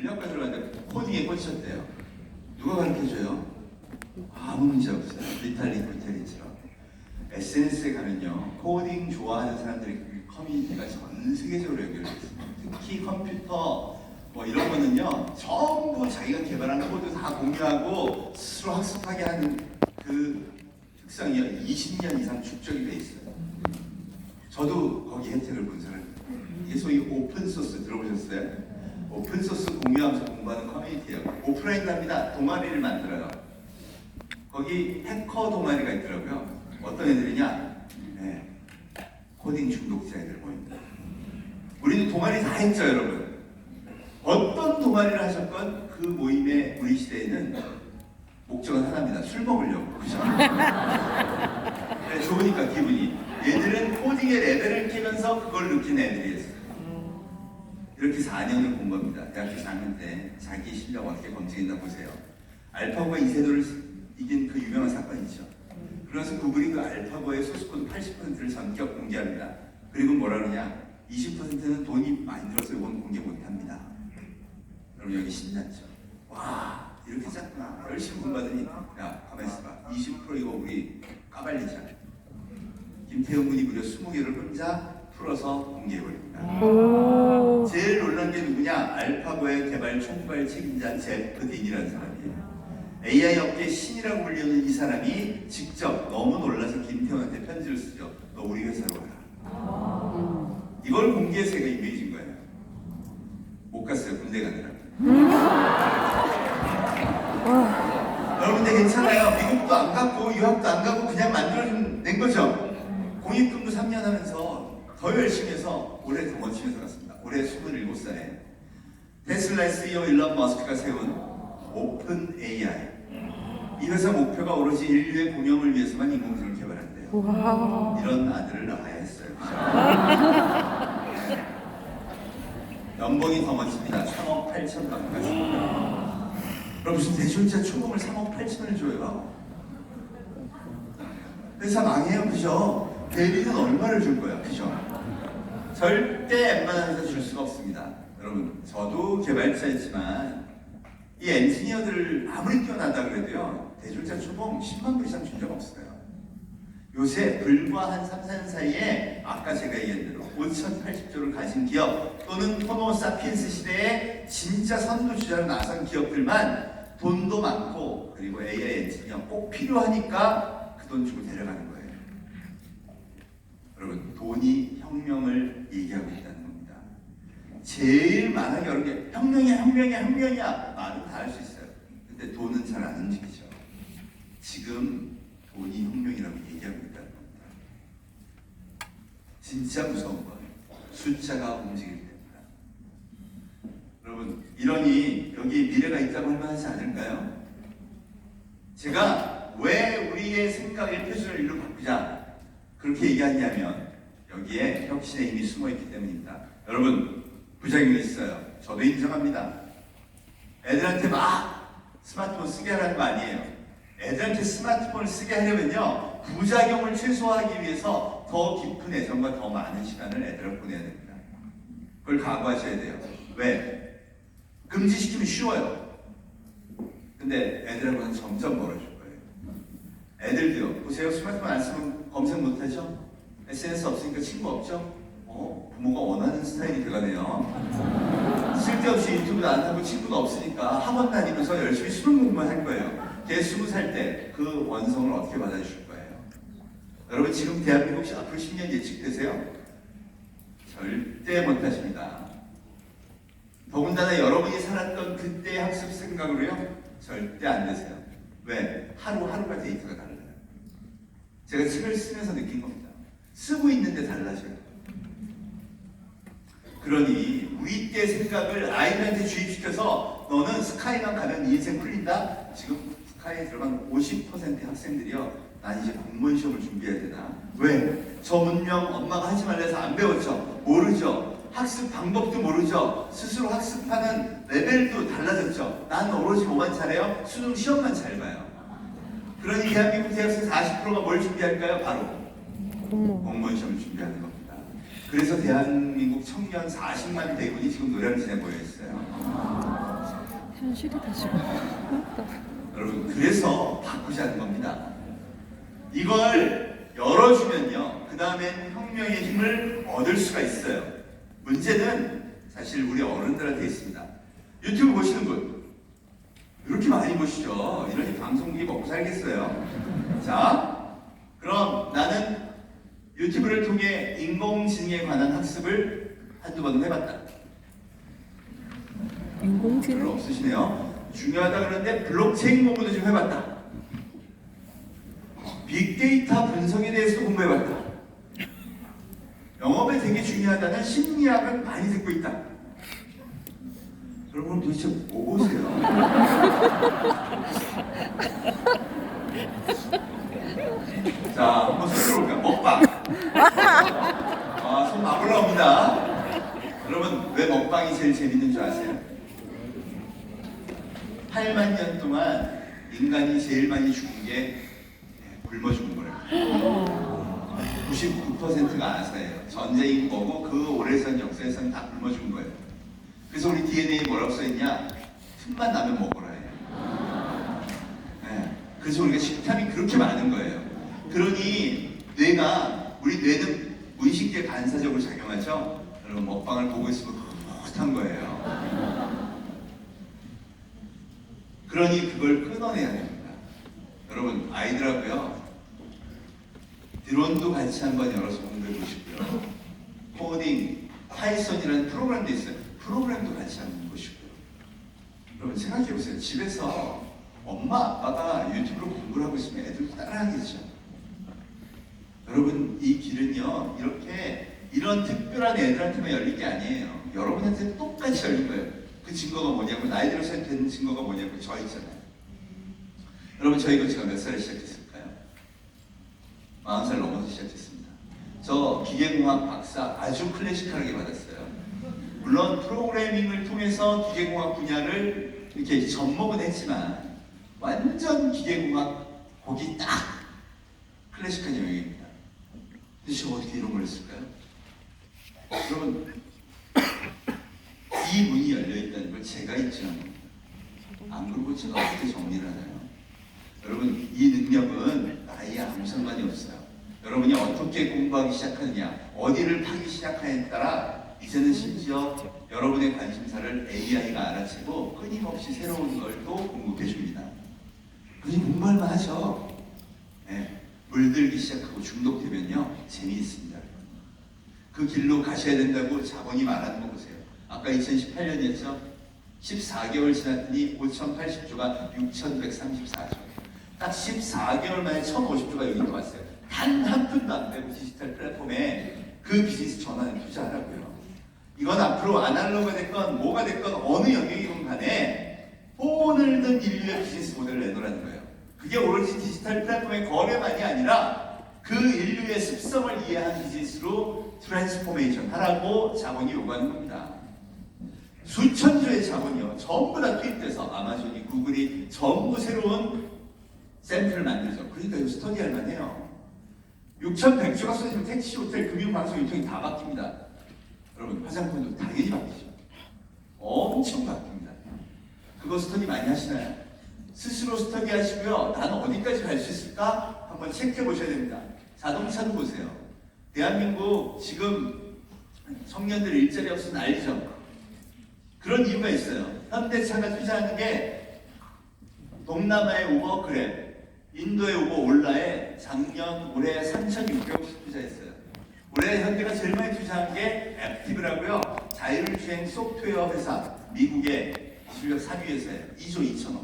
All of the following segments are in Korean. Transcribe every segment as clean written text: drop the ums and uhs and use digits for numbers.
물리학과 들어갔는데 코딩에 꽂히셨대요. 누가 가르쳐줘요? 아무 문제 없어요. 비탈릭 구테리처럼. SNS에 가면요, 코딩 좋아하는 사람들의 그 커뮤니티가 전 세계적으로 연결되어 있습니다. 특히 컴퓨터 뭐 이런 거는요, 전부 자기가 개발한 코드 다 공유하고 스스로 학습하게 하는 그 특성이 20년 이상 축적이 돼 있어요. 저도 거기 혜택을 본 사람입니다. 이게 소위 오픈소스 들어보셨어요? 오픈소스 공유하면서 공부하는 커뮤니티예요. 오프라인도 합니다. 동아리를 만들어요. 거기 해커 동아리가 있더라고요. 어떤 애들이냐? 네, 코딩 중독자 애들 모입니다. 우리는 동아리 다 했죠, 여러분. 어떤 동아리를 하셨건 그 모임의 우리 시대에는 목적은 하나입니다. 술 먹으려고. 그죠? 네, 좋으니까 기분이. 얘들은 코딩의 레벨을 끼면서 그걸 느낀 애들이었어요. 이렇게 4년을 본 겁니다. 대학교 4년 때 자기 실력 어떻게 검증했나 보세요. 알파고가 이세돌을 이긴 그 유명한 사건이죠. 그래서 구글이 그 알파고의 소스코드 80%를 전격 공개합니다. 그리고 뭐라 그러냐? 20%는 돈이 많이 들어서 이건 공개 못합니다. 그럼 여기 신났죠. 와, 이렇게 짰구나. 열심히 공부하더니 야, 가만히 있어봐. 20% 이거 우리 까발리자. 김태형 군이 무려 20개를 혼자 풀어서 공개해버립니다. 제일 놀란 게 누구냐? 알파고의 개발 총괄 책임자 제프 딘이라는 사람이에요. AI 업계 신이라고 불리는 이 사람이 직접 너무 놀라서 김태형한테 편지를 쓰죠. 너 우리 회사로 와라. 이걸 공개해서 얘가 유명해진 거예요. 못 갔어요. 군대 가느라. 여러분들 괜찮아요. 미국도 안 갔고 유학도 안 가고 그냥 만들어낸 거죠. 공익근무 3년 하면서 더 열심히 해서 올해 더 멋진 회사 갔습니다. 올해 27살에 테슬라의 CEO 일론 머스크가 세운 오픈 AI. 이 회사 목표가 오로지 인류의 공영을 위해서만 인공지능을 개발한대요. 우와. 이런 아들을 낳아야 했어요. 연봉이 더 멋집니다. 3억 8천 가까이. 그럼 무슨 대졸자 초봉을 3억 8천을 줘요? 회사 망해요, 그죠? 대리는 얼마를 줄 거야, 그죠? 절대 웬만한 회사 줄 수가 없습니다. 여러분, 저도 개발자이지만 이 엔지니어들 아무리 뛰어나다 그래도요, 대졸자 초봉 10만 불 이상 준 적 없어요. 요새 불과 한 3, 4년 사이에 아까 제가 얘기한 대로 5,080조를 가진 기업 또는 호모 사피엔스 시대에 진짜 선두주자로 나선 기업들만 돈도 많고 그리고 AI 엔지니어 꼭 필요하니까 그 돈 주고 데려가는 거예요. 여러분, 돈이 혁명을 얘기하고 있다는 겁니다. 제일 말하기 어려운 게 혁명이야 말은 다 할 수 있어요. 근데 돈은 잘 안 움직이죠. 지금 돈이 혁명이라고 얘기하고 있다는 겁니다. 진짜 무서운 건 숫자가 움직일 때입니다. 여러분, 이러니 여기 미래가 있다고 할 만하지 않을까요? 제가 왜 우리의 생각의 표준을 일로 바꾸자 그렇게 얘기하냐면 여기에 혁신의 힘이 숨어있기 때문입니다. 여러분, 부작용이 있어요. 저도 인정합니다. 애들한테 막 스마트폰 쓰게 하라는 거 아니에요. 애들한테 스마트폰을 쓰게 하려면요, 부작용을 최소화하기 위해서 더 깊은 애정과 더 많은 시간을 애들을 보내야 됩니다. 그걸 각오하셔야 돼요. 왜? 금지시키면 쉬워요. 근데 애들하고는 점점 멀어질 거예요. 애들도요, 보세요. 스마트폰 안 쓰면 검색 못하죠? SNS 없으니까 친구 없죠? 부모가 원하는 스타일이 돼가네요. 쓸데없이 유튜브도 안 하고 친구도 없으니까 학원 다니면서 열심히 수능 공부만 할 거예요. 걔 20살 때 그 원성을 어떻게 받아주실 거예요? 여러분, 지금 대한민국 앞으로 10년 예측되세요? 절대 못하십니다. 더군다나 여러분이 살았던 그때의 학습 생각으로요? 절대 안 되세요. 왜? 하루하루가 데이터가 달라요. 제가 책을 쓰면서 느낀 겁니다. 쓰고 있는데 달라져요. 그러니 우리 때 생각을 아이들한테 주입시켜서 너는 스카이만 가면 네 인생 풀린다? 지금 스카이에 들어간 50%의 학생들이요, 난 이제 공무원 시험을 준비해야 되나? 왜? 저 문명 엄마가 하지 말라 해서 안 배웠죠? 모르죠? 학습 방법도 모르죠? 스스로 학습하는 레벨도 달라졌죠? 난 오로지 뭐만 잘해요? 수능 시험만 잘 봐요. 그러니 대한민국 대학생 40%가 뭘 준비할까요? 바로 공무원 시험을 준비하는 겁니다. 그래서 대한민국 청년 40만 대군이 지금 노량진에 모여 있어요. 현실이다 지금. 여러분, 그래서 바꾸자는 겁니다. 이걸 열어주면요, 그 다음엔 혁명의 힘을 얻을 수가 있어요. 문제는 사실 우리 어른들한테 있습니다. 유튜브 보시는 분 이렇게 많이 보시죠. 이렇게 방송국이 먹고 살겠어요. 자, 그럼 나는 유튜브를 통해 인공지능에 관한 학습을 한두 번은 해봤다. 별로 인공지능? 없으시네요. 중요하다 그러는데 블록체인 공부도 좀 해봤다. 빅데이터 분석에 대해서도 공부해봤다. 영업에 되게 중요하다는 심리학을 많이 듣고 있다. 여러분 도대체 뭐 보세요? 자, 한번 손 들어볼까요? 먹방. 손 막 올라옵니다. 여러분, 왜 먹방이 제일 재밌는 줄 아세요? 8만 년 동안 인간이 제일 많이 죽은 게 굶어 죽은 거래요. 99%가 아사예요. 전쟁이 뭐고 그 오래전 역사에서는 다 굶어 죽은 거예요. 그래서 우리 DNA에 뭐라고 써있냐? 틈만 나면 먹어라 해요. 네. 그래서 우리가 식탐이 그렇게 많은 거예요. 그러니 우리 뇌는 무의식계 반사적으로 작용하죠. 여러분, 먹방을 보고 있으면 흐뭇한 거예요. 그러니 그걸 끊어내야 됩니다. 여러분, 아이들하고요, 드론도 같이 한번 열어서 공부해 보시고요. 코딩, 파이썬이라는 프로그램도 있어요. 프로그램도 같이 한번 보시고요. 여러분, 생각해 보세요. 집에서 엄마, 아빠가 유튜브로 공부를 하고 있으면 애들도 따라하겠죠. 여러분, 이 길은요, 이런 특별한 애들한테만 열린 게 아니에요. 여러분한테 똑같이 열린 거예요. 그 증거가 뭐냐고, 나이 들어서 되는 증거가 뭐냐고, 저 있잖아요. 여러분, 저 이거 제가 몇 살에 시작했을까요? 40살 넘어서 시작했습니다. 저 기계공학 박사 아주 클래식하게 받았어요. 물론 프로그래밍을 통해서 기계공학 분야를 이렇게 접목은 했지만 완전 기계공학 거기 딱 클래식한 영역입니다. 근데 제가 어떻게 이런 걸 했을까요? 여러분, 이 문이 열려있다는 걸 제가 입증한 겁니다. 안 그러고 제가 어떻게 정리를 하나요? 여러분, 이 능력은 나이에 아무 상관이 없어요. 여러분이 어떻게 공부하기 시작하느냐, 어디를 파기 시작하느냐에 따라 이제는 심지어 여러분의 관심사를 AI가 알아채고 끊임없이 새로운 걸 또 공급해 줍니다. 그러니 공부할만 하죠. 네. 물들기 시작하고 중독되면요, 재미있습니다. 그 길로 가셔야 된다고 자본이 말하는 거 보세요. 아까 2018년이었죠? 14개월 지났더니 5,080조가 6,134조. 딱 14개월 만에 1,050조가 여기 들어왔어요. 단 한 푼도 안 빼고 디지털 플랫폼에 그 비즈니스 전환에 투자하라고요. 이건 앞으로 아날로그가 됐건 뭐가 됐건 어느 영역이건 간에 폰을 든 인류의 비즈니스 모델을 내놓으라는 거예요. 그게 오로지 디지털 플랫폼의 거래만이 아니라 그 인류의 습성을 이해한 비즈니스로 트랜스포메이션 하라고 자본이 요구하는 겁니다. 수천조의 자본이요, 전부 다 투입돼서 아마존이, 구글이 전부 새로운 샘플을 만들죠. 그러니까 이거 스터디할 만해요. 6,100조가 쏟아지면 택시, 호텔, 금융, 방송, 유통이 다 바뀝니다. 여러분, 화장품도 당연히 바뀌죠. 엄청 바뀝니다. 그거 스터디 많이 하시나요? 스스로 스터디 하시고요. 나는 어디까지 갈 수 있을까? 한번 체크해 보셔야 됩니다. 자동차도 보세요. 대한민국 지금 청년들 일자리 없으면 난리죠. 그런 이유가 있어요. 현대차가 투자하는 게 동남아의 우버, 그랩, 인도의 우버, 올라에 작년, 올해 3,600억씩 투자했어요. 올해 현대가 제일 많이 투자한 게 액티브라고요. 자율주행 소프트웨어 회사, 미국의 기술력 3위 회사예요. 2조 2천억.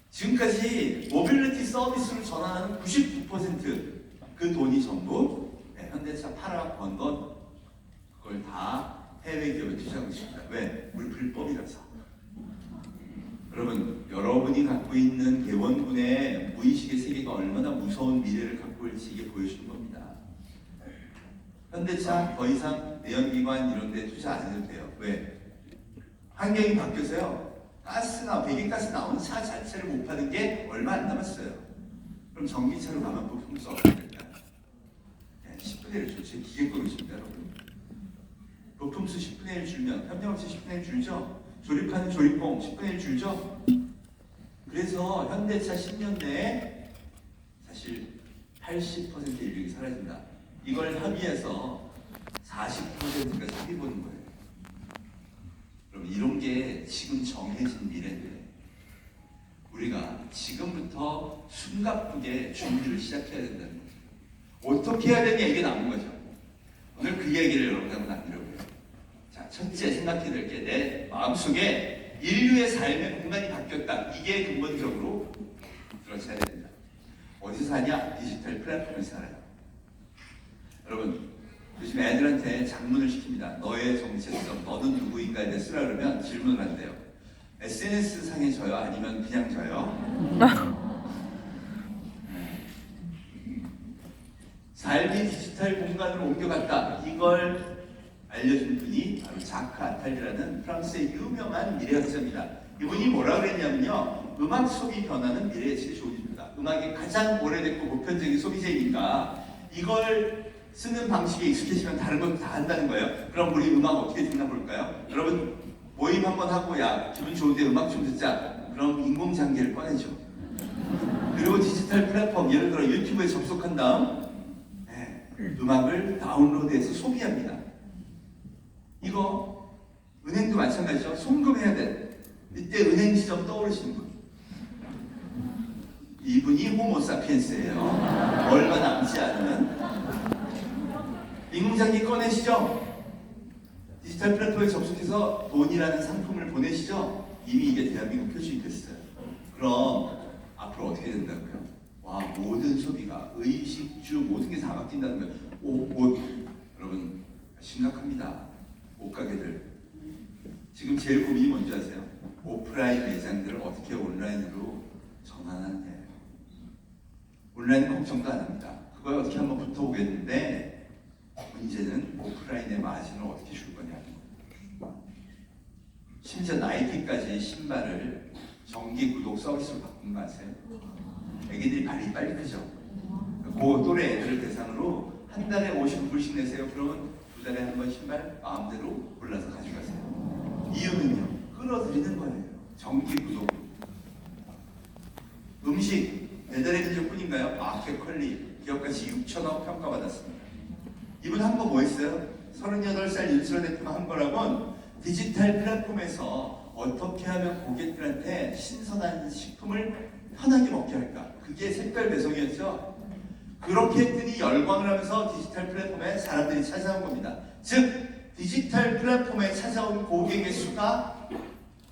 지금까지 모빌리티 서비스를 전환하는 99%그 돈이 전부 현대차 팔아 번 건 그걸 다 해외 기업에 투자하고 있습니다. 왜? 우리 불법이라서. 여러분, 여러분이 갖고 있는 대원군의 무의식의 세계가 얼마나 무서운 미래를 갖고 있을지 이게 보여주는 겁니다. 현대차 더 이상 내연기관 이런 데 투자 안 해도 돼요. 왜? 환경이 바뀌어서요. 가스나 배기가스 나오는 차 자체를 못 파는 게 얼마 안 남았어요. 그럼 전기차로 가면 부품수 어떻게 될까요? 10분의 1 줄지 기계급이십니다, 여러분. 부품수 10분의 1 줄면 협력업체 10분의 1 줄죠? 조립하는 조립工 10분의 1 줄죠? 그래서 현대차 10년 내에 사실 80% 인력이 사라진다. 이걸 합의해서 40%가 사기 보는 거예요. 그럼 이런 게 지금 정해진 미래인데 우리가 지금부터 숨가쁘게 준비를 시작해야 된다는 거죠. 어떻게 해야 되냐 이게 남은 거죠. 오늘 그 얘기를 여러분하고 나누려고 해요. 자, 첫째 생각해야 될 게 내 마음속에 인류의 삶의 공간이 바뀌었다. 이게 근본적으로 들어쳐야 된다. 어디서 사냐? 디지털 플랫폼에서 살아요. 여러분, 요즘 애들한테 장문을 시킵니다. 너의 정체성, 너는 누구인가에 대해 쓰라 그러면 질문을 한대요. SNS 상에 저요? 아니면 그냥 저요? 삶이 디지털 공간으로 옮겨갔다. 이걸 알려준 분이 바로 자크 아탈리라는 프랑스의 유명한 미래학자입니다. 이분이 뭐라 그랬냐면요. 음악 소비 변화는 미래의 제조입니다. 음악이 가장 오래됐고 보편적인 소비재이니까 이걸 쓰는 방식에 익숙해지면 다른 건 다 한다는 거예요. 그럼 우리 음악 어떻게 듣나 볼까요? 여러분 모임 한번 하고 야 기분 좋은데 음악 좀 듣자. 그럼 인공장기를 꺼내죠. 그리고 디지털 플랫폼 예를 들어 유튜브에 접속한 다음 음악을 다운로드해서 소비합니다. 이거 은행도 마찬가지죠. 송금해야 돼. 이때 은행 지점 떠오르시는 분. 이분이 호모사피엔스예요. 얼마 남지 않은 인공장기 꺼내시죠. 디지털 플랫폼에 접속해서 돈이라는 상품을 보내시죠. 이미 이게 대한민국 표준이 됐어요. 그럼 앞으로 어떻게 된다고요? 와, 모든 소비가 의식주 모든 게 다 바뀐다는 거예요. 옷 여러분 심각합니다. 옷가게들 지금 제일 고민이 뭔지 아세요? 오프라인 매장들을 어떻게 온라인으로 전환하느냐. 온라인은 걱정도 안 합니다. 그거에 어떻게 한번 붙어보겠는데 문제는 오프라인의 마진을 어떻게 줄 거냐. 심지어 나이키까지 신발을 정기 구독 서비스로 바꾼 거 아세요? 애기들이 발이 빨리 크죠. 그 또래 애들을 대상으로 한 달에 50불씩 내세요. 그러면 두 달에 한 번 신발 마음대로 골라서 가져가세요. 이유는요. 끌어들이는 거예요. 정기 구독. 음식 배달의 민족뿐인가요? 마켓컬리 기업가치 6천억 평가받았습니다. 이분 한 거 뭐 했어요? 38살 윤수라 대표가 한 거라곤 디지털 플랫폼에서 어떻게 하면 고객들한테 신선한 식품을 편하게 먹게 할까? 그게 색깔 배송이었죠. 그렇게 했더니 열광을 하면서 디지털 플랫폼에 사람들이 찾아온 겁니다. 즉 디지털 플랫폼에 찾아온 고객의 수가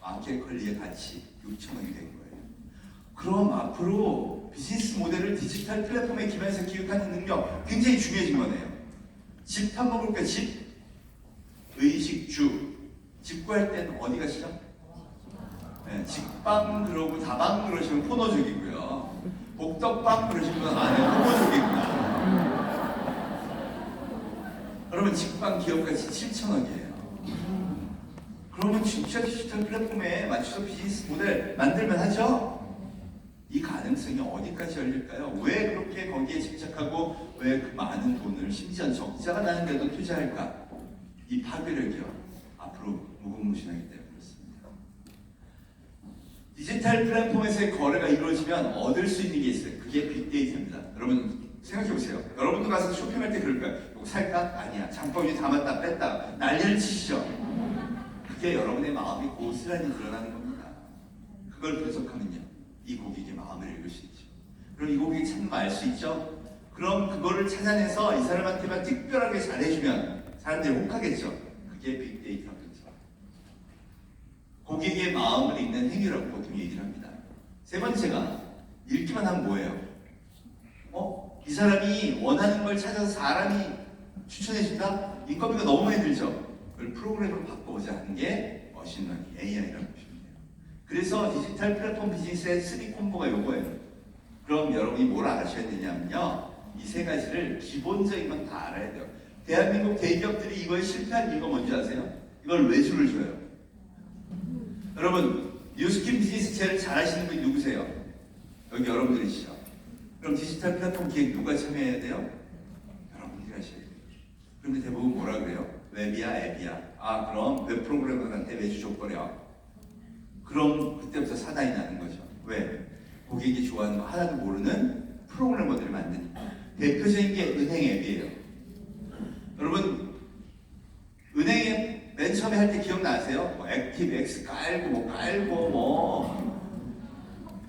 마켓컬리의 가치 6천억이 된 거예요. 그럼 앞으로 비즈니스 모델을 디지털 플랫폼에 기반해서 기획하는 능력 굉장히 중요해진 거네요. 집 한번 볼까요? 집? 의식주. 집 구할 때는 어디 가시죠? 네, 직방 그러고 다방 그러시면 포노족이고요. 복덕방 그러시면 호모족이구나. 그러면 직방 기업가치 7천억이에요. 그러면 진짜 디지털 플랫폼에 맞춰서 비즈니스 모델 만들면 하죠? 이 가능성이 어디까지 열릴까요? 왜 그렇게 거기에 집착하고 왜 그 많은 돈을 심지어 적자가 나는데도 투자할까? 이 파괴력이요. 앞으로 무궁무진하기 때문에 그렇습니다. 디지털 플랫폼에서의 거래가 이루어지면 얻을 수 있는 게 있어요. 그게 빅데이터입니다. 여러분 생각해보세요. 여러분도 가서 쇼핑할 때 그럴까요? 이거 살까? 아니야. 장바구니 담았다 뺐다 난리를 치시죠. 그게 여러분의 마음이 고스란히 드러나는 겁니다. 그걸 분석하면요. 이 고객의 마음을 읽을 수 있죠. 그럼 이 고객이 참고 알 수 있죠. 그럼 그거를 찾아내서 이 사람한테만 특별하게 잘해주면 사람들이 혹하겠죠. 그게 빅데이터 분석. 고객의 마음을 읽는 행위라고 보통 얘기를 합니다. 세 번째가 읽기만 하면 뭐예요? 이 사람이 원하는 걸 찾아서 사람이 추천해준다? 인건비가 너무 많이 들죠. 그걸 프로그램으로 바꿔보자 하는 게 머신러닝, AI라고 보시면 돼요. 그래서 디지털 플랫폼 비즈니스의 3콤보가 요거예요. 그럼 여러분이 뭘 아셔야 되냐면요. 이 세 가지를 기본적인 건 다 알아야 돼요. 대한민국 대기업들이 이거에 실패한 이유가 뭔지 아세요? 이걸 외주를 줘요. 여러분 뉴스킨 비즈니스 제일 잘하시는 분이 누구세요? 여기 여러분들이시죠. 그럼 디지털 플랫폼 기획 누가 참여해야 돼요? 여러분들이 하셔야 돼요. 그런데 대부분 뭐라 그래요? 웹이야 앱이야. 그럼 웹 프로그래머들한테 외주 줘버려. 그럼 그때부터 사단이 나는 거죠. 왜? 고객이 좋아하는 거 하나도 모르는 프로그래머들을 만드니까. 대표적인 게 은행 앱이에요. 여러분 은행 앱 맨 처음에 할 때 기억나세요? 뭐 액티브엑스 깔고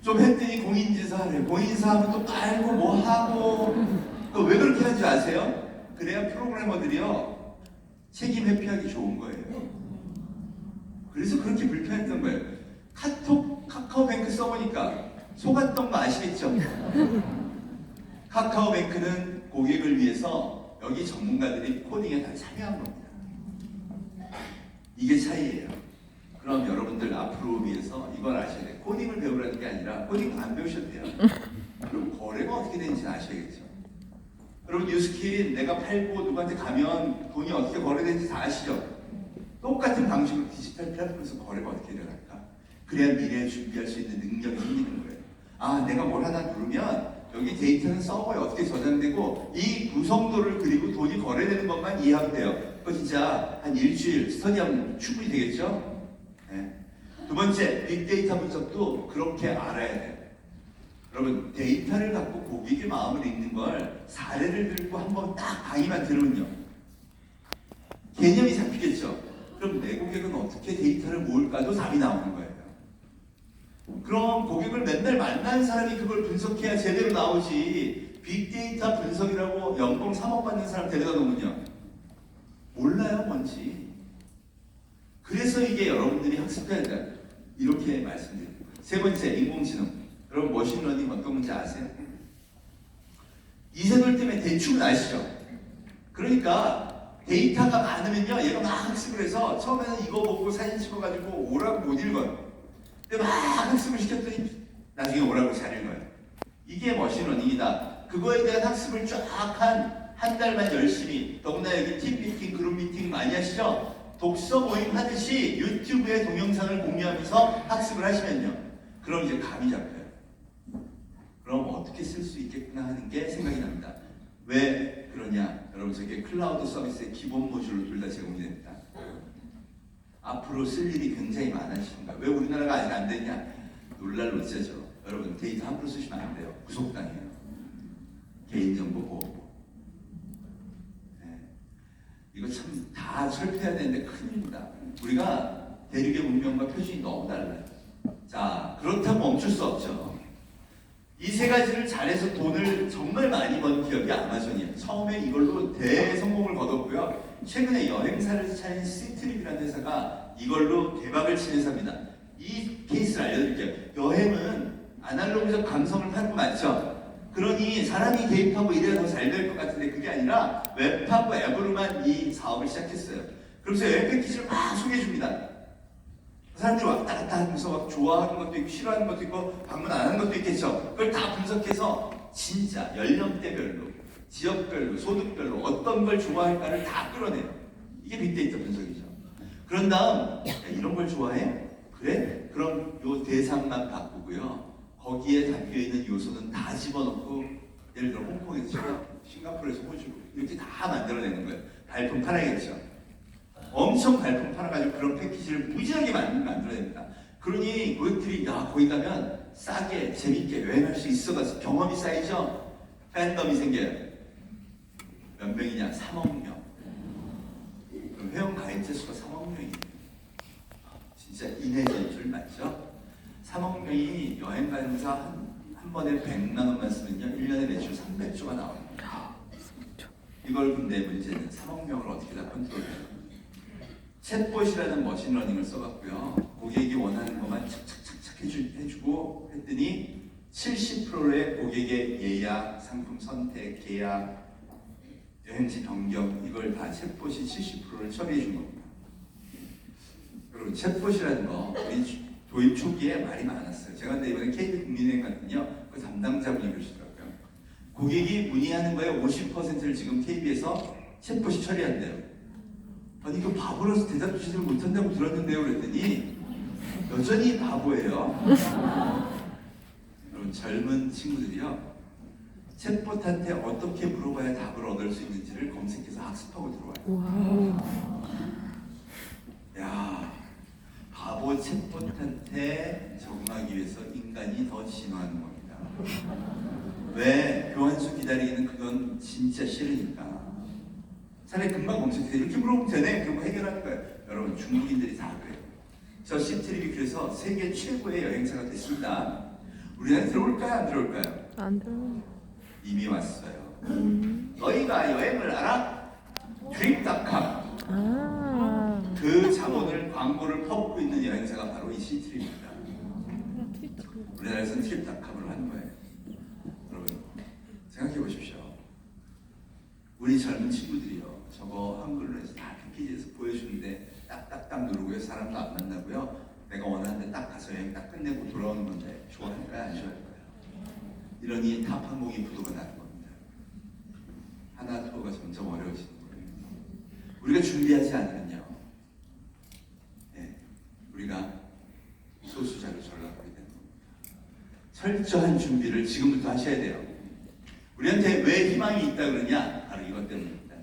좀 했더니 공인인증서하래. 공인인증서하면 또 깔고 뭐 하고 또 왜 그렇게 하는지 아세요? 그래야 프로그래머들이요 책임 회피하기 좋은 거예요. 그래서 그렇게 불편했던 거예요. 카카오뱅크 써보니까 속았던 거 아시겠죠? 카카오뱅크는 고객을 위해서 여기 전문가들이 코딩에 다 참여한 겁니다. 이게 차이예요. 그럼 여러분들 앞으로 위해서 이걸 아셔야 돼요. 코딩을 배우라는 게 아니라 코딩 안 배우셔도 돼요. 그럼 거래가 어떻게 되는지 아셔야겠죠. 여러분 뉴스킨 내가 팔고 누구한테 가면 돈이 어떻게 거래되는지 다 아시죠? 똑같은 방식으로 디지털 플랫폼에서 거래가 어떻게 일어날까? 그래야 미래에 준비할 수 있는 능력이 생기는 거예요. 아, 내가 뭘 하나 누르면 여기 데이터는 서버에 어떻게 저장되고 이 구성도를 그리고 돈이 거래되는 것만 이해하면 돼요. 그거 진짜 한 일주일 스터디하면 충분히 되겠죠? 네. 두 번째, 빅데이터 분석도 그렇게 알아야 돼요. 여러분 데이터를 갖고 고객의 마음을 읽는 걸 사례를 들고 한번 딱 강의만 들으면요 개념이 잡히겠죠. 그럼 내 고객은 어떻게 데이터를 모을까도 답이 나오는 거예요. 그럼 고객을 맨날 만나는 사람이 그걸 분석해야 제대로 나오지. 빅데이터 분석이라고 연봉 3억 받는 사람 데려다 놓으면요 몰라요 뭔지. 그래서 이게 여러분들이 학습해야 돼요. 이렇게 말씀드립니다. 세 번째, 인공지능. 여러분 머신러닝 어떤 건지 아세요? 이세돌 때문에 대충은 아시죠? 그러니까 데이터가 많으면요 얘가 막 학습을 해서 처음에는 이거 보고 사진 찍어가지고 오라고 못 읽어요. 근데 막 학습을 시켰더니 나중에 오라고 잘 읽어요. 이게 머신러닝이다. 그거에 대한 학습을 쫙 한 달만 열심히, 더구나 여기 팀 미팅, 그룹 미팅 많이 하시죠? 독서 모임 하듯이 유튜브에 동영상을 공유하면서 학습을 하시면요 그럼 이제 감이 잡혀요. 그럼 어떻게 쓸 수 있겠구나 하는 게 생각이 납니다. 왜 그러냐? 여러분 저게 클라우드 서비스의 기본 모듈로 둘 다 제공이 됩니다. 앞으로 쓸 일이 굉장히 많아지는 거예요. 왜 우리나라가 아직 안 됐냐? 놀랄 노자죠. 여러분 데이터 함부로 쓰시면 안 돼요. 구속당해요. 개인정보 보호법. 네. 이거 참 다 철폐해야 되는데 큰일입니다. 우리가 대륙의 문명과 표준이 너무 달라요. 자, 그렇다고 멈출 수 없죠. 이 세 가지를 잘해서 돈을 정말 많이 번 기업이 아마존이에요. 처음에 이걸로 대성공을 거뒀고요. 최근에 여행사를 차린 시트립이라는 회사가 이걸로 대박을 친 회사입니다. 이 케이스를 알려드릴게요. 여행은 아날로그적 감성을 파는 거 맞죠? 그러니 사람이 개입하고 이래야 더 잘 될 것 같은데 그게 아니라 웹하고 앱으로만 이 사업을 시작했어요. 그러면서 여행 패키지를 막 소개해줍니다. 사람들이 왔다 갔다 하면서 막 좋아하는 것도 있고 싫어하는 것도 있고 방문 안 하는 것도 있겠죠. 그걸 다 분석해서 진짜 연령대별로, 지역별로, 소득별로 어떤 걸 좋아할까를 다 끌어내요. 이게 빅데이터 분석이죠. 그런 다음 야, 이런 걸 좋아해? 그래? 그럼 요 대상만 바꾸고요. 거기에 담겨있는 요소는 다 집어넣고 예를 들어 홍콩에서 싱가포르에서 호주 이렇게 다 만들어내는 거예요. 발품 팔아야겠죠. 엄청 발품 팔아가지고 그런 패키지를 무지하게 만들어냅니다. 그러니 고객들이 야 거기 가면 싸게 재밌게 여행할 수 있어가지고 경험이 쌓이죠. 팬덤이 생겨요. 몇 명이냐? 3억 명. 그럼 회원 가입자 수가 3억 명이에요. 진짜 인해질 줄 맞죠? 3억 명이 여행 가면서 한 번에 100만 원만 쓰면요 1년에 매출 300조가 나옵니다. 이걸 근데 문제는 3억 명을 어떻게 다 컨트롤해요? 챗봇이라는 머신러닝을 써갖고요. 고객이 원하는 것만 착착착착 해주고 했더니 70%의 고객의 예약, 상품 선택, 계약, 여행지 변경 이걸 다 챗봇이 70%를 처리해 준 겁니다. 그리고 챗봇이라는 거 우리 도입 초기에 말이 많았어요. 제가 근데 이번에 KB 국민은행 갔더니요. 그 담당자분이 그러시더라고요. 고객이 문의하는 거에 50%를 지금 KB에서 챗봇이 처리한대요. 아니 그 바보라서 대답 주지를 못한다고 들었는데요 그랬더니 여전히 바보예요. 여러분 젊은 친구들이요 챗봇한테 어떻게 물어봐야 답을 얻을 수 있는지를 검색해서 학습하고 들어와요. 야 바보 챗봇한테 적응하기 위해서 인간이 더 진화하는 겁니다. 왜? 교환수 기다리기는 그건 진짜 싫으니까. 차라리 금방 검색해. 이렇게 물어보면 되네. 그럼 해결하는 거예요. 여러분, 중국인들이 다 그래요. 저 시트립이 그래서 세계 최고의 여행사가 됐습니다. 우리나라에 들어올까요? 안 들어올까요? 안 들어. 이미 왔어요. 너희가 여행을 알아? 트립닷컴. 그 자본을 광고를 퍼붓고 있는 여행사가 바로 이 시트립입니다. 우리나라에서는 트립닷컴으로 하는 거예요. 여러분 생각해 보십시오. 우리 젊은 친구들이요. 저거 한글로 해서 다 PPT에서 보여주는데 딱딱딱 누르고요. 사람도 안 만나고요. 내가 원하는 데 딱 가서 여행 딱 끝내고 돌아오는 건데 좋아할까요? 안 좋아할까요? 이러니 탑 항공이 부도가 나는 겁니다. 하나 투어가 점점 어려워지는 거예요. 우리가 준비하지 않으면요. 네, 우리가 소수자로 전락하게 되는 겁니다. 철저한 준비를 지금부터 하셔야 돼요. 우리한테 왜 희망이 있다 그러냐? 바로 이것 때문입니다.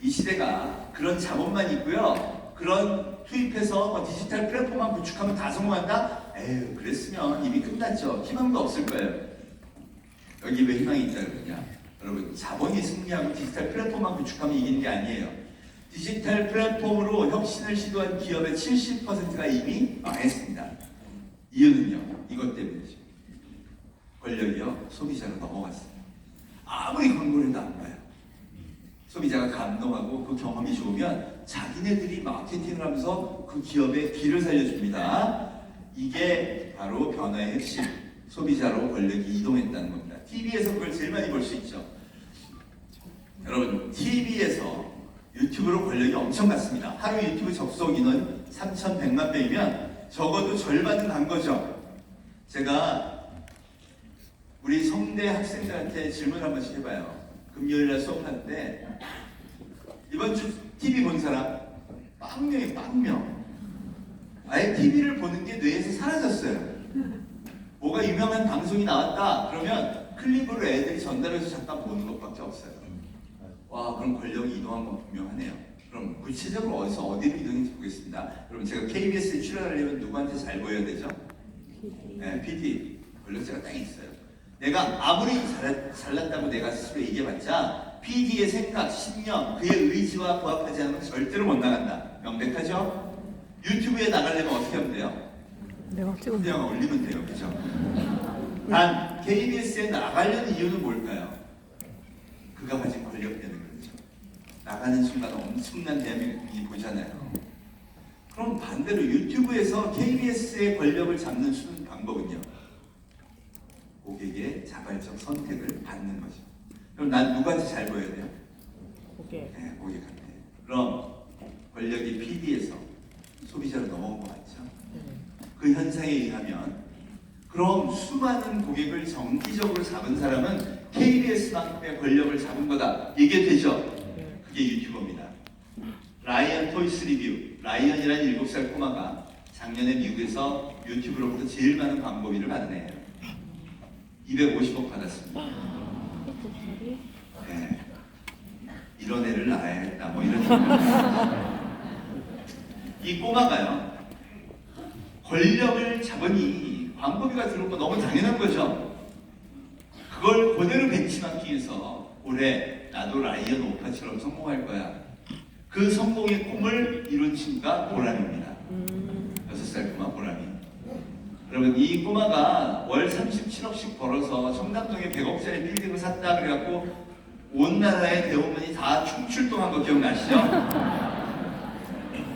이 시대가 그런 자본만 있고요. 그런 투입해서 디지털 플랫폼만 구축하면 다 성공한다? 에휴, 그랬으면 이미 끝났죠. 희망도 없을 거예요. 여기 왜 희망이 있다 그러냐? 여러분, 자본이 승리하고 디지털 플랫폼만 구축하면 이기는 게 아니에요. 디지털 플랫폼으로 혁신을 시도한 기업의 70%가 이미 망했습니다. 이유는요, 이것 때문이죠. 권력이요, 소비자로 넘어갔어요. 아무리 광고를 해도 안 봐요. 소비자가 감동하고 그 경험이 좋으면 자기네들이 마케팅을 하면서 그 기업의 길을 살려줍니다. 이게 바로 변화의 핵심. 소비자로 권력이 이동했다는 겁니다. TV에서 그걸 제일 많이 볼 수 있죠. 여러분, TV에서 유튜브로 권력이 엄청 갔습니다. 하루 유튜브 접속 인원 3,100만 명이면 적어도 절반은 간 거죠. 제가 우리 성대 학생들한테 질문 한 번씩 해봐요. 금요일날 수업하는데 이번 주 TV 본 사람 빵명이 빵명. 아예 TV를 보는 게 뇌에서 사라졌어요. 뭐가 유명한 방송이 나왔다 그러면 클립으로 애들이 전달해서 잠깐 보는 것밖에 없어요. 와, 그럼 권력이 이동한 건 분명하네요. 그럼 구체적으로 어디로 이동했는지 보겠습니다. 여러분, 제가 KBS에 출연하려면 누구한테 잘 보여야 되죠? 네, PD. 권력자가 딱 있어요. 내가 아무리 잘났다고 내가 스스로 얘기해봤자 PD의 생각, 신념, 그의 의지와 부합하지 않으면 절대로 못 나간다. 명백하죠? 유튜브에 나가려면 어떻게 하면 돼요? 내가 찍은 그냥 올리면 돼요. 그죠? 단 KBS에 나가려는 이유는 뭘까요? 그가 가진 권력 때문에 그렇죠. 나가는 순간 엄청난 대한민국이 보잖아요. 그럼 반대로 유튜브에서 KBS의 권력을 잡는 수는 방법은요? 고객의 자발적 선택을 받는 거죠. 그럼 난 누구한테 잘 보여야 돼요? 고객. 네, 고객한테. 그럼 권력이 PD에서 소비자로 넘어온 거 맞죠? 그 현상에 의하면 그럼 수많은 고객을 정기적으로 잡은 사람은 KBS만큼의 권력을 잡은 거다. 이게 되죠? 그게 유튜버입니다. 라이언 토이스 리뷰. 라이언이라는 7살 꼬마가 작년에 미국에서 유튜브로부터 제일 많은 광고비를 받은 애예요. 250억 받았습니다. 네. 이런 애를 낳아야겠다. 뭐 이런 생각. 이 꼬마가요. 권력을 잡으니 광고비가 들어온 거 너무 당연한 거죠. 그걸 그대로 벤치마킹 해서 올해 나도 라이언 오빠처럼 성공할 거야. 그 성공의 꿈을 이룬 친구가 보람입니다. 6살 꼬마 보람이. 여러분, 이 꼬마가 월 37억씩 벌어서 청담동에 100억짜리 빌딩을 샀다 그래갖고 온 나라의 대원문이 다 충출동한 거 기억나시죠?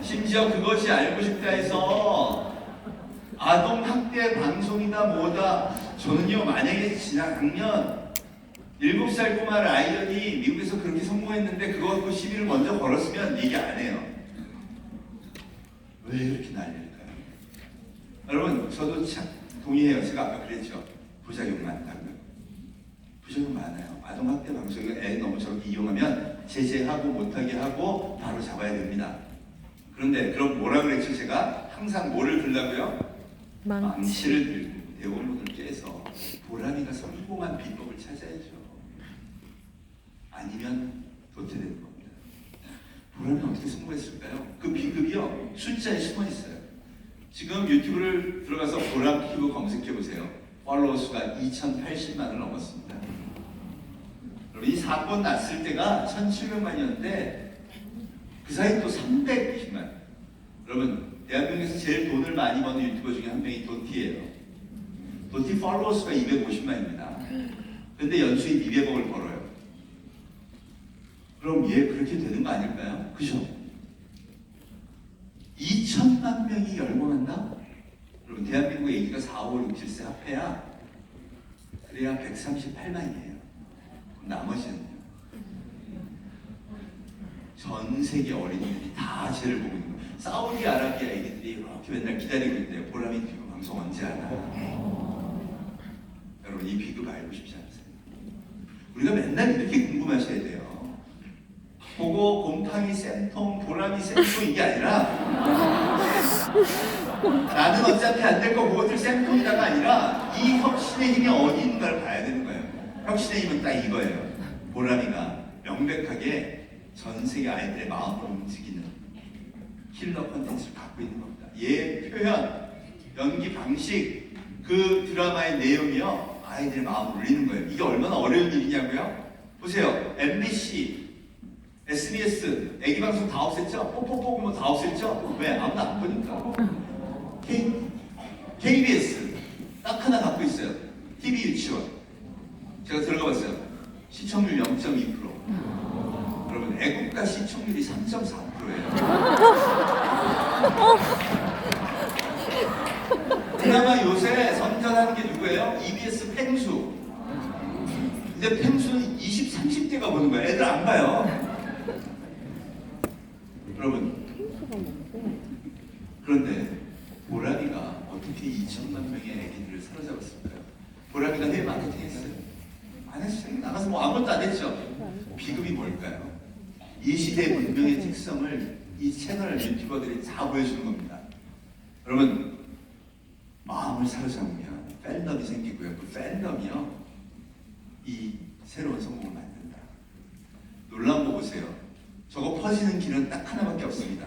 심지어 그것이 알고 싶다 해서 아동학대 방송이다 뭐다. 저는요, 만약에 지나가면 7살 꼬마 라이언이 미국에서 그렇게 성공했는데 그거 갖고 시비를 먼저 걸었으면 얘기 안 해요. 왜 이렇게 난리일까요? 여러분, 저도 참 동의해요. 제가 아까 그랬죠. 부작용 많다고요. 부작용 많아요. 아동학대 방송을 애 너무 저렇게 이용하면 제재하고 못하게 하고 바로 잡아야 됩니다. 그런데 그럼 뭐라 그랬죠? 제가 항상 뭐를 들라고요? 망치를 들고 대원문을 쬐서 보람이가 성공한 비법을 찾아야죠. 아니면 도태되는 겁니다. 보람이 어떻게 성공했을까요? 그 비극이요, 숫자에 숨어 있어요. 지금 유튜브를 들어가서 보람 피부 검색해 보세요. 팔로워 수가 2,080만을 넘었습니다. 이 사건 났을 때가 1,700만이었는데 그 사이 또 320만. 여러분, 대한민국에서 제일 돈을 많이 버는 유튜버 중에 한 명이 도티예요. 도티 팔로워 수가 250만입니다. 근데 연수입 200억을 벌어요. 그럼 얘 그렇게 되는 거 아닐까요? 그죠? 2천만 명이 열광한다? 여러분, 대한민국 애기가 4, 5, 6, 7세 합해야 그래야 138만이에요. 나머지는요. 전 세계 어린이들이 다 쟤를 보고 있는 거예요. 사우디아라비아 애기들이 이렇게 맨날 기다리고 있는데요. 보람이 피부 방송 언제 하나? 여러분, 이 비급 알고 싶지 않으세요? 우리가 맨날 이렇게 궁금하셔야 돼요. 보고 곰팡이 쌤통, 보람이 쌤통 이게 아니라 나는 어차피 안 될 거 보고들 쌤통이다가 아니라 이 혁신의 힘이 어디 있는가를 봐야 되는 거예요. 혁신의 힘은 딱 이거예요. 보람이가 명백하게 전 세계 아이들의 마음을 움직이는 킬러 콘텐츠를 갖고 있는 겁니다. 얘 표현, 연기 방식, 그 드라마의 내용이요, 아이들의 마음을 울리는 거예요. 이게 얼마나 어려운 일이냐고요? 보세요. MBC, SBS, 애기방송 다 없앴죠? 뽀뽀뽀 뭐 다 없앴죠? 왜? 아무도 안 보니까. KBS 딱 하나 갖고 있어요. TV 유치원. 제가 들어가 봤어요. 시청률 0.2%. 여러분, 애국가 시청률이 3.4%예요. 그나마 요새 선전하는 게 누구예요? EBS 펭수. 근데 펭수는 20, 30대가 보는 거예요. 애들 안 봐요. 여러분, 그런데 보람이가 어떻게 2천만 명의 애기들을 사로잡았을까요? 보람이가 해외 마케팅 했어요. 안 했어요. 나가서 뭐 아무것도 안 했죠. 비급이 뭘까요? 이 시대의 문명의 특성을 이 채널 유튜버들이 다 보여주는 겁니다. 여러분, 마음을 사로잡으면 팬덤이 생기고요. 그 팬덤이요, 이 새로운 성공을 만든다. 놀라운 거 보세요. 저거 퍼지는 길은 딱 하나밖에 없습니다.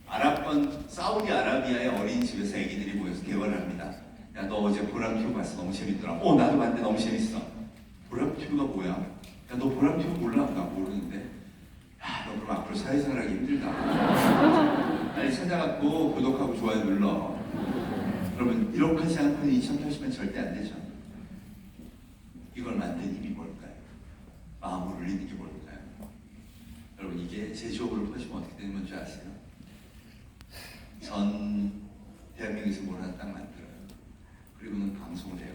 아랍권 사우디아라비아의 어린이집에서 애기들이 모여서 대화를 합니다. 야, 너 어제 보람튜브 봤어? 너무 재밌더라. 나도 봤는데 너무 재밌어. 보람튜브가 뭐야? 야, 너 보람튜브 몰라? 나 모르는데. 야, 너 그럼 앞으로 사회생활 하기 힘들다. 빨리 찾아갖고 구독하고 좋아요 눌러. 여러분, 이렇게 하지 않고는 2080만 절대 안 되죠. 이걸 만든 힘이 뭘까요? 마음을 울리는 게 뭘까요? 여러분, 이게 제조업으로 퍼지면 어떻게 되는 건지 아세요? 전 대한민국에서 뭘 하나 딱 만들어요. 그리고는 방송을 해요.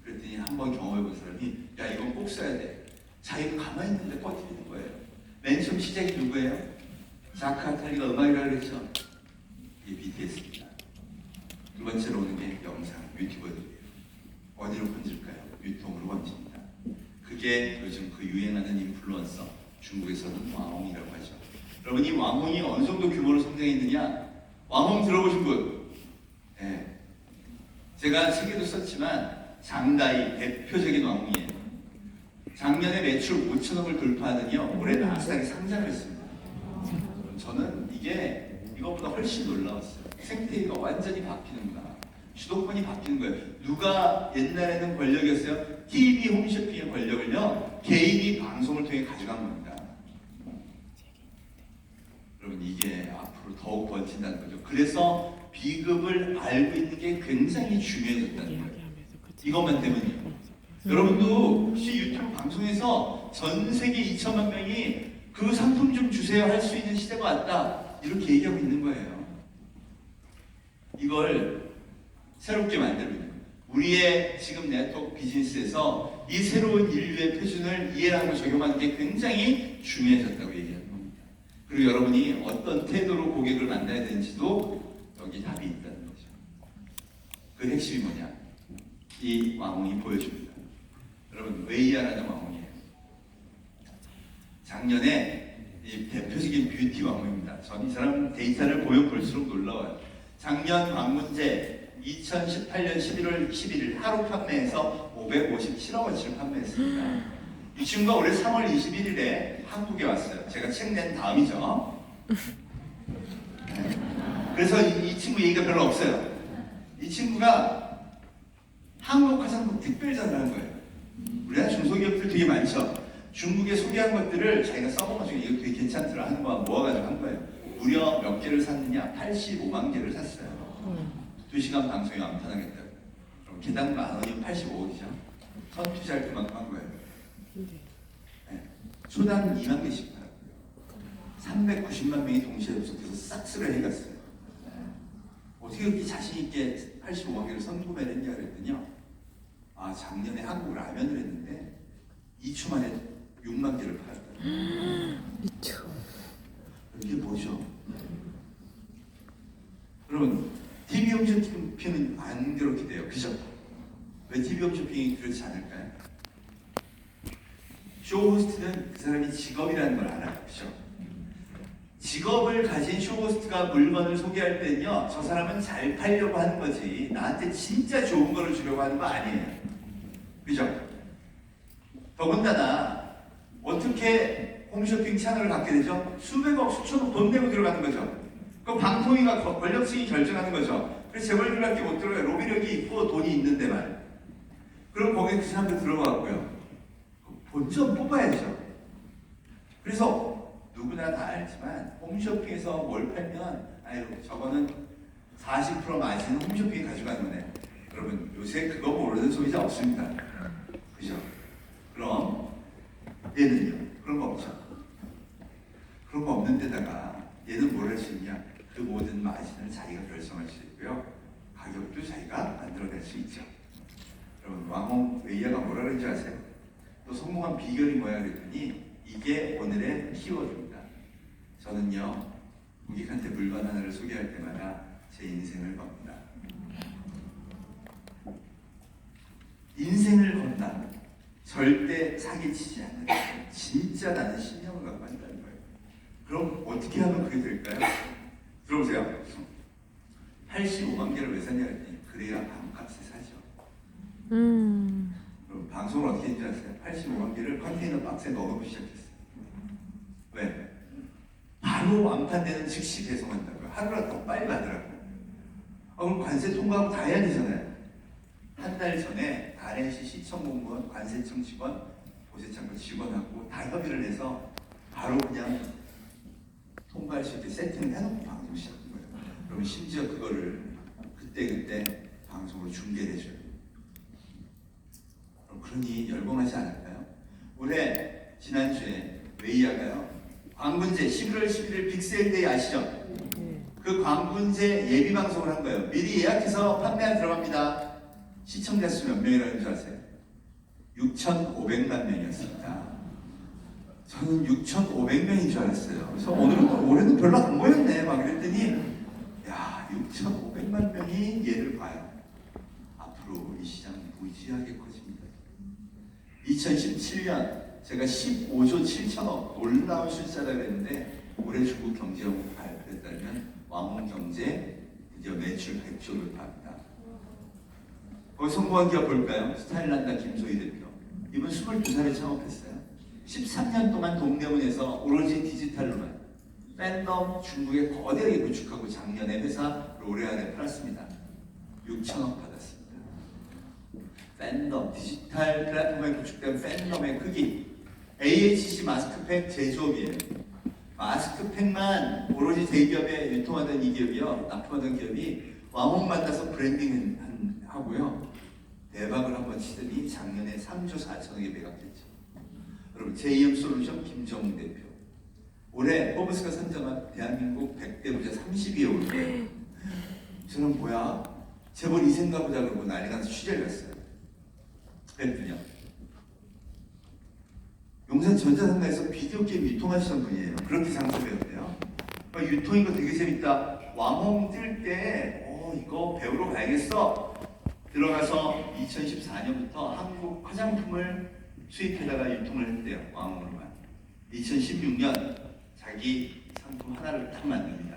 그랬더니 한번 경험해본 사람이, 야, 이건 꼭 써야 돼. 자기가 가만히 있는데 버티는 거예요. 맨 처음 시작이 누구예요? 자크 아탈리가 음악이라고 그랬죠? 이게 BTS입니다. 두 번째로 오는 게 영상, 유튜버들이에요. 어디로 번질까요? 유통으로 번집니다. 그게 요즘 그 유행하는 인플루언서, 중국에서는 왕홍이라고 하죠. 여러분, 이 왕홍이 어느 정도 규모로 성장했느냐? 왕홍 들어보신 분? 네. 제가 책에도 썼지만 장다이 대표적인 왕홍이에요. 작년에 매출 5천억을 돌파하더니요, 올해는 아싸리 상장을 했습니다. 저는 이거보다 훨씬 놀라웠어요. 생태계가 완전히 바뀌는구나. 주도권이 바뀌는 거예요. 누가 옛날에는 권력이었어요? TV 홈쇼핑의 권력을요, 개인이 방송을 통해 가져간 겁니다. 여러분, 이게 앞으로 더욱 번진다는 거죠. 그래서 비급을 알고 있는 게 굉장히 중요해졌다는 거예요. 이것만 때문이에요. 여러분도 혹시 유튜브 방송에서 전 세계 2천만 명이 그 상품 좀 주세요 할 수 있는 시대가 왔다, 이렇게 얘기하고 있는 거예요. 이걸 새롭게 만들고 있는 거예요. 우리의 지금 네트워크 비즈니스에서 이 새로운 인류의 표준을 이해하고 적용하는 게 굉장히 중요해졌다고 얘기하는 겁니다. 그리고 여러분이 어떤 태도로 고객을 만나야 되는지도 여기 답이 있다는 거죠. 그 핵심이 뭐냐? 이 왕홍이 보여줍니다. 여러분, 웨이야라는 왕홍이에요. 작년에 이 대표적인 뷰티 왕홍입니다. 전 이 사람 데이터를 보면 볼수록 놀라워요. 작년 방문제 2018년 11월 11일 하루 판매해서 557억어치를 판매했습니다. 이 친구가 올해 3월 21일에 한국에 왔어요. 제가 책 낸 다음이죠. 네. 그래서 이 친구 얘기가 별로 없어요. 이 친구가 한국 화장품 특별전을 한 거예요. 우리나라 중소기업들 되게 많죠. 중국에 소개한 것들을 자기가 써봐가지고 이거 되게 괜찮더라 하는 거 모아가지고 한 거예요. 무려 몇 개를 샀느냐? 85만 개를 샀어요. 2시간 방송에 암탄하겠다고. 그럼 개당 10,000원이면 85억이죠. 선투자할 그만큼 한 거예요. 네. 초당 2만 개씩 팔았고요. 390만 명이 동시에 접속해서 싹쓸이를 해갔어요. 어떻게 그렇게 자신있게 85만 개를 선구매를 했냐 그랬더니요. 아, 작년에 한국 라면을 했는데 2초 만에 6만 개를 팔았다. 2초. 이게 뭐죠? 여러분, TV 홈쇼핑은 안 그렇게 돼요. 그죠? 왜 TV 홈쇼핑이 그렇지 않을까요? 쇼호스트는 그 사람이 직업이라는 걸 알아요. 그죠? 직업을 가진 쇼호스트가 물건을 소개할 때는요, 저 사람은 잘 팔려고 하는 거지 나한테 진짜 좋은 거를 주려고 하는 거 아니에요. 그죠? 더군다나 어떻게 홈쇼핑 채널을 갖게 되죠? 수백억, 수천억 돈 내고 들어가는 거죠. 그 방통위가 권력층이 결정하는 거죠. 그래서 재벌들밖에 못 들어가요. 로비력이 있고 돈이 있는 데만. 그럼 거기에 그 사람들 들어가고요. 본전 뽑아야죠. 그래서 누구나 다 알지만 홈쇼핑에서 뭘 팔면 아유 저거는 40% 마진은 홈쇼핑이 가져가는 거네. 여러분 요새 그거 모르는 소비자 없습니다. 그죠? 그럼 얘는요? 그런 거 없죠. 그런 거 없는 데다가 얘는 뭘 할 수 있냐? 그 모든 마진을 자기가 결정할 수 있고요. 가격도 자기가 만들어낼 수 있죠. 여러분 왕홍 웨이야가 뭐라 그런지 아세요? 또 성공한 비결이 뭐야 그랬더니 이게 오늘의 키워드입니다. 저는요 고객한테 물건 하나를 소개할 때마다 제 인생을 겁니다. 인생을 건다. 절대 사기치지 않는다. 진짜 나는 신념을 갖고 한다는 거예요. 그럼 어떻게 하면 그게 될까요? 들어보세요. 85만 개를 왜 샀냐 했더니 그래야 반값에 사죠. 그럼 방송을 어떻게 했는지 아세요? 85만 개를 컨테이너 박스에 넣어놓고 시작했어요. 왜? 바로 완판되는 즉시 배송한다고요. 하루라도 더 빨리 가더라고요. 그럼 관세 통과하고 다 해야 되잖아요. 한 달 전에 다ren시 시청 공무원, 관세청 직원, 보세창고 직원하고 다 협의를 해서 바로 그냥 통과할 수 있게 세팅을 해놓고 방송 시작한 거예요. 그러면 심지어 그거를 그때 방송으로 중계해줘요. 그럼 그러니 열공하지 않을까요? 올해 지난주에 웨이야가요 광군제 11월 11일 빅세일데이 아시죠? 그 광군제 예비 방송을 한 거예요. 미리 예약해서 판매한 들어갑니다. 시청자 수 몇 명이라는 줄 아세요? 6,500만 명이었습니다. 저는 6,500명인 줄 알았어요. 그래서 올해는 별로 안 보였네. 막 그랬더니 야 6,500만 명이 얘를 봐요. 앞으로 이 시장은 무지하게 커집니다. 2017년 제가 15조 7천억 놀라운 숫자라 그랬는데 올해 중국 경제연구가 발표에 따르면 왕홍경제 드디어 매출 100조 돌파합니다. 거기 성공한 기업 볼까요? 스타일란다 김소희 대표. 이분 22살에 창업했어요. 13년 동안 동대문에서 오로지 디지털로만 팬덤 중국에 거대하게 구축하고 작년에 회사 로레알에 팔았습니다. 6천억 받았습니다. 팬덤, 디지털 플랫폼에 구축된 팬덤의 크기. AHC 마스크팩 제조업이에요. 마스크팩만 오로지 대기업에 유통하던 이 기업이요. 납품하던 기업이 왕홍 만나서 브랜딩 하고요. 대박을 한번 치더니 작년에 3조 4천억에 매각됐죠. 여러분 JM 솔루션 김정우 대표. 올해 포브스가 선정한 대한민국 100대 부자 30위에 오른 거예요. 저는 뭐야? 재벌 2세인가 보자 그러고 난리가 나서 취재를 갔어요. 그랬더니요. 용산 전자상가에서 비디오 게임 유통하시던 분이에요. 그렇게 상속이었대요. 유통 이거 되게 재밌다. 왕홍 뜰 때 이거 배우러 가야겠어. 들어가서 2014년부터 한국 화장품을 수입해다가 유통을 했대요. 왕홍으로만. 2016년 자기 상품 하나를 딱 만듭니다.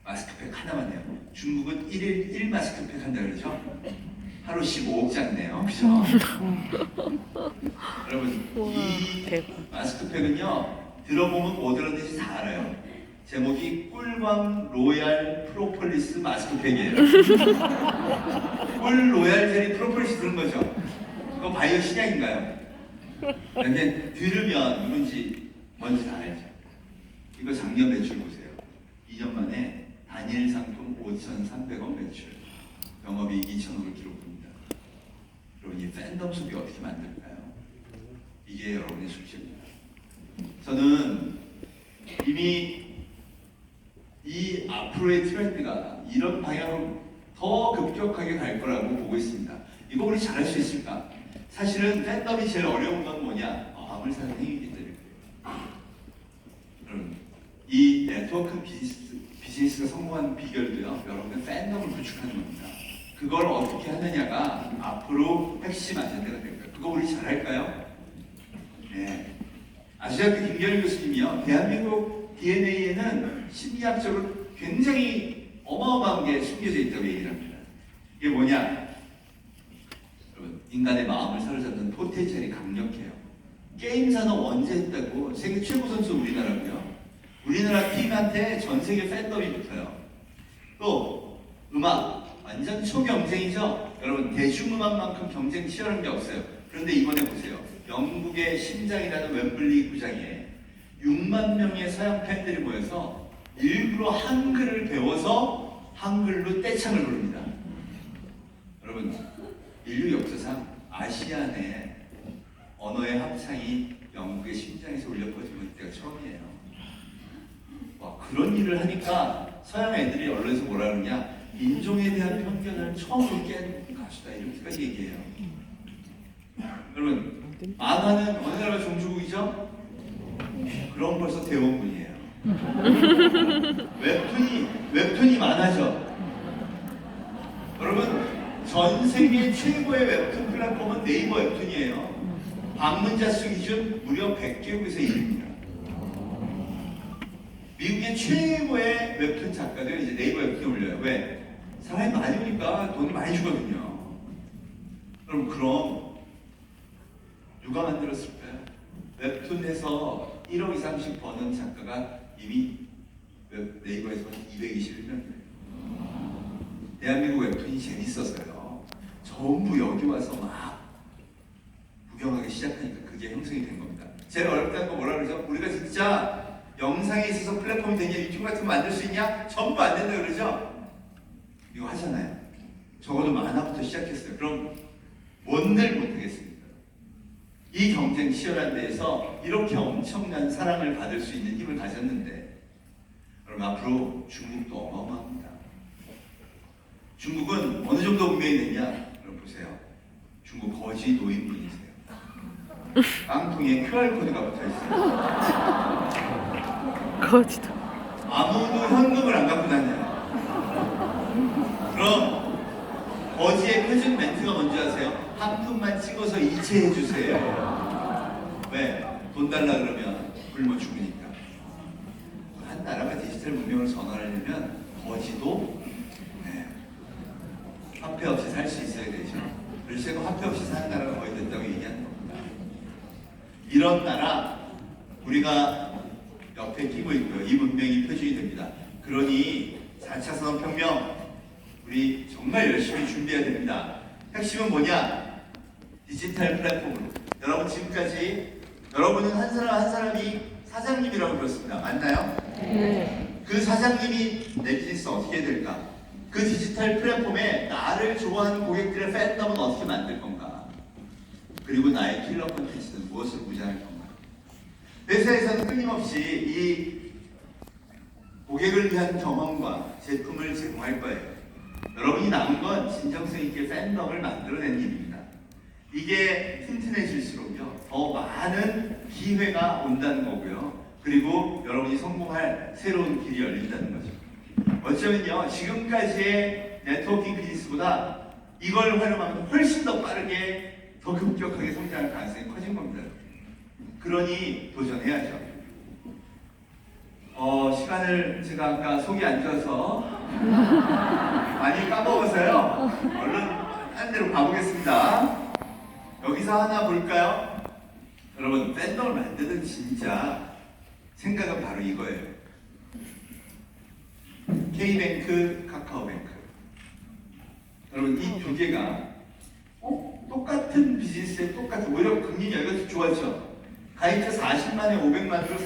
마스크팩 하나만 해요. 중국은 1일 1 마스크팩 한다 그러죠? 하루 15억 장네요. 그죠? 여러분 이 마스크팩은요 들어보면 뭐 들었는지 다 알아요. 제목이 꿀밤 로얄 프로폴리스 마스크팩이에요. 꿀 로얄 젤리 프로폴리스 들은 거죠? 그거 바이오 신약인가요? 근데 들으면 뭔지 다 알죠. 이거 작년 매출 보세요. 2년 만에 단일 상품 5,300원 매출, 영업이익 2,000억을 기록합니다. 여러분 이 팬덤 소비 어떻게 만들까요? 이게 여러분의 숙제입니다. 저는 이미 이 앞으로의 트렌드가 이런 방향으로 더 급격하게 갈 거라고 보고 있습니다. 이거 우리 잘할 수 있을까? 사실은 팬덤이 제일 어려운 건 뭐냐? 마음을 사는 행위기 때문에. 여러분, 이 네트워크 비즈니스가 성공하는 비결도요, 여러분의 팬덤을 구축하는 겁니다. 그걸 어떻게 하느냐가 앞으로 핵심 아젠다가 될 거예요. 그거 우리 잘할까요? 네. 아시아대 김경일 교수님이요, 대한민국 DNA에는 심리학적으로 굉장히 어마어마한 게 숨겨져 있다고 얘기를 합니다. 이게 뭐냐? 여러분, 인간의 마음을 사로잡는 포텐셜이 강력해요. 게임 산업 언제 했다고? 세계 최고 선수 우리나라고요. 우리나라 팀한테 전 세계 팬덤이 붙어요. 또 음악 완전 초경쟁이죠. 여러분 대중음악만큼 경쟁 치열한 게 없어요. 그런데 이번에 보세요. 영국의 심장이라는 웸블리 구장에 6만 명의 서양 팬들이 모여서 일부러 한글을 배워서 한글로 떼창을 부릅니다. 여러분 인류 역사상 아시안의 언어의 합창이 영국의 심장에서 울려 퍼지는 때가 처음이에요. 와, 그런 일을 하니까 서양 애들이 언론에서 뭐라 그러냐, 인종에 대한 편견을 처음으로 깬 가수다 이렇게까지 얘기해요. 여러분 만화는 어느 나라 종주국이죠? 그럼 벌써 대원군이에요. 웹툰이 만화죠. 여러분 전 세계 최고의 웹툰 플랫폼은 네이버 웹툰이에요. 방문자 수 기준 무려 100개국에서 1위입니다. 미국의 최고의 웹툰 작가들 이제 네이버 웹툰에 올려요. 왜? 사람이 많이 오니까 돈이 많이 주거든요. 그럼 누가 만들었을까요? 웹툰에서 1억 이상씩 버는 작가가 이미 네이버에서 221명이에요. 대한민국 웹툰이 재밌어서요. 전부 여기 와서 막 구경하기 시작하니까 그게 형성이 된 겁니다. 제일 어렵다는 거 뭐라 그러죠? 우리가 진짜 영상에 있어서 플랫폼이 되냐, 유튜브 같은 거 만들 수 있냐? 전부 안 된다 그러죠? 이거 하잖아요. 적어도 만화부터 시작했어요. 그럼 뭔들 못하겠습니까? 이 경쟁 치열한 데에서 이렇게 엄청난 사랑을 받을 수 있는 힘을 가졌는데, 그럼 앞으로 중국도 어마어마합니다. 중국은 어느 정도 운명이 됐냐? 여러분 보세요. 중국 거지 노인분이세요. 깡통에 QR코드가 붙어있어요. 거지도. 아무도 현금을 안 갖고 다녀요. 그럼 거지의 표준 멘트가 뭔지 아세요? 한 푼만 찍어서 이체해주세요. 왜? 돈 달라 그러면 굶어 죽으니까. 한 나라가 디지털 문명을 전환하려면 거지도 화폐 없이 살 수 있어야 되죠. 그래서 화폐 없이 사는 나라가 거의 됐다고 얘기하는 겁니다. 이런 나라 우리가 옆에 끼고 있고요. 이 문명이 표준이 됩니다. 그러니 4차 산업혁명 우리 정말 열심히 준비해야 됩니다. 핵심은 뭐냐? 디지털 플랫폼으로. 여러분 지금까지 여러분은 한 사람 한 사람이 사장님이라고 들었습니다. 맞나요? 네. 그 사장님이 내 비즈니스 어떻게 해야 될까? 그 디지털 플랫폼에 나를 좋아하는 고객들의 팬덤은 어떻게 만들 건가? 그리고 나의 킬러 콘텐츠는 무엇을 무장할 건가? 회사에서는 끊임없이 이 고객을 위한 경험과 제품을 제공할 거예요. 여러분이 남은 건 진정성 있게 팬덤을 만들어내는 일입니다. 이게 튼튼해질수록요 더 많은 기회가 온다는 거고요. 그리고 여러분이 성공할 새로운 길이 열린다는 거죠. 어쩌면요 지금까지의 네트워킹 비즈니스보다 이걸 활용하면 훨씬 더 빠르게 더 급격하게 성장할 가능성이 커진 겁니다. 그러니 도전해야죠. 시간을 제가 아까 속이 안 좋아서 많이 까먹어서요. 얼른 딴 데로 가보겠습니다. 여기서 하나 볼까요? 여러분 팬덤을 만드는 진짜 생각은 바로 이거예요. K뱅크, 카카오뱅크. 여러분 이 두 개가 똑같은 비즈니스에 똑같은 오히려 금리 열가지 좋았죠. 가입자 40만에 500만으로